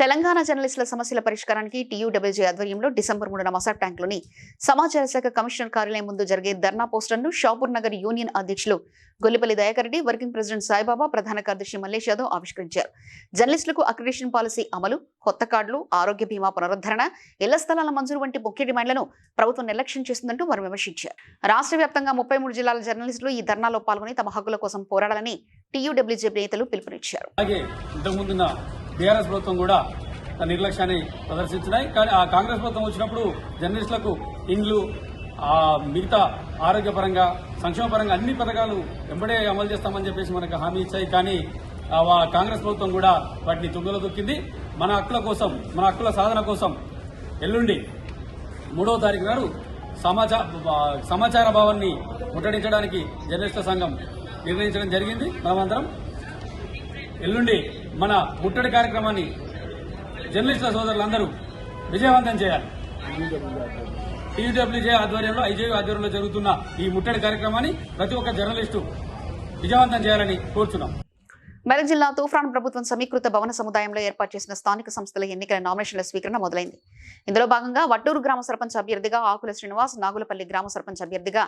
తెలంగాణ జర్నలిస్టుల సమస్యల పరిష్కారానికి టీయూడబ్ల్యూజే ఆధ్వర్యంలో డిసెంబర్ 3న మసాబ్ ట్యాంక్లోని సమాచార శాఖ కమిషనర్ కార్యాలయం ముందు జరిగే ధర్నా పోస్టర్ను షాపూర్ నగర్ యూనియన్ అధ్యక్షులు గొల్లిపల్లి దయాకర్ రెడ్డి, వర్కింగ్ ప్రెసిడెంట్ సాయిబాబా, ప్రధాన కార్యదర్శి మల్లేష్ యాదవ్ ఆవిష్కరించారు. జర్నలిస్టులకు అక్రిడిటేషన్ పాలసీ అమలు, కొత్త కార్డులు, ఆరోగ్య బీమా పునరుద్ధరణ, ఇళ్ల స్థలాల మంజూరు వంటి ముఖ్య డిమాండ్లను ప్రభుత్వం నిర్లక్ష్యం చేస్తుందంటూ వారు విమర్శించారు. రాష్ట్ర వ్యాప్తంగా 33 జిల్లాల జర్నలిస్టులు ఈ ధర్నాలో పాల్గొని తమ హక్కుల కోసం పోరాడాలని టీయూడబ్ల్యూజే నేతలు పిలుపునిచ్చారు. టీఆర్ఎస్ ప్రభుత్వం కూడా నిర్లక్ష్యాన్ని ప్రదర్శించినాయి. కానీ ఆ కాంగ్రెస్ ప్రభుత్వం వచ్చినప్పుడు జర్నలిస్టులకు ఇండ్లు, మిగతా ఆరోగ్యపరంగా, సంక్షేమపరంగా అన్ని పథకాలు వెంబడే అమలు చేస్తామని చెప్పేసి మనకు హామీ ఇచ్చాయి. కానీ కాంగ్రెస్ ప్రభుత్వం కూడా వాటిని తుంగలో దొక్కింది. మన హక్కుల కోసం, మన హక్కుల సాధన కోసం ఎల్లుండి 3వ తారీఖు నాడు సమాచార భవన్ని ముట్టడించడానికి జర్నలిస్టుల సంఘం నిర్ణయించడం జరిగింది. మనమందరం ఎల్లుండి మన ముట్టడి కార్యక్రమాన్ని జర్నలిస్టుల సోదరులందరూ విజయవంతం చేయాలి. టీయూడబ్ల్యూజే ఆధ్వర్యంలో, ఐజేయూ ఆధ్వర్యంలో జరుగుతున్న ఈ ముట్టడి కార్యక్రమాన్ని ప్రతి ఒక్క జర్నలిస్టు విజయవంతం చేయాలని కోరుతున్నాం. మెదక్ జిల్లా తూఫాన్ ప్రభుత్వం సమీకృత భవన సముదాయంలో ఏర్పాటు చేసిన స్థానిక సంస్థల ఎన్నికల నామినేషన్ల స్వీకరణ మొదలైంది. ఇందులో భాగంగా వట్టూరు గ్రామ సర్పంచ్ అభ్యర్థిగా ఆకుల శ్రీనివాస్, నాగులపల్లి గ్రామ సర్పంచ్ అభ్యర్థిగా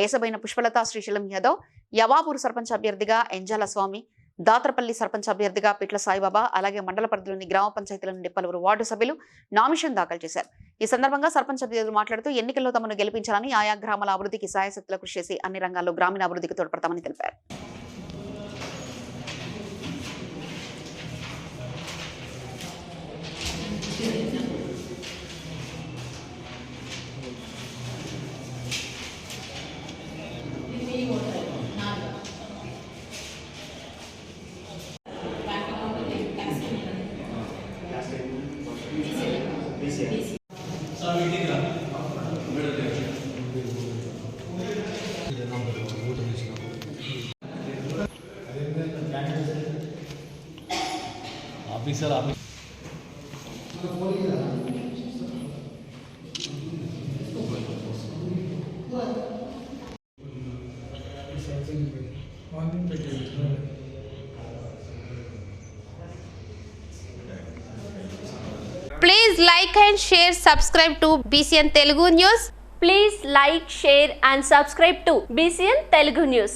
ఏసబైన పుష్పలత శ్రీశైలం యాదవ్, యవాపూర్ సర్పంచ్ అభ్యర్థిగా ఎంజాల స్వామి, దాతరపల్లి సర్పంచ్ అభ్యర్థిగా పిట్ల సాయిబాబా, అలాగే మండల పరిధిలోని గ్రామ పంచాయతీల నుండి పలువురు వార్డు సభ్యులు నామినేషన్ దాఖలు చేశారు. ఈ సందర్భంగా సర్పంచ్ అభ్యర్థులు మాట్లాడుతూ ఎన్నికల్లో తమను గెలిపించాలని, ఆయా గ్రామాల అభివృద్ధికి సాయశక్తుల కృషి చేసి అన్ని రంగాల్లో గ్రామీణ అభివృద్ధికి తోడ్పడతామని తెలిపారు. Please like and share, subscribe to BCN Telugu News. Please like, share and subscribe to BCN Telugu News.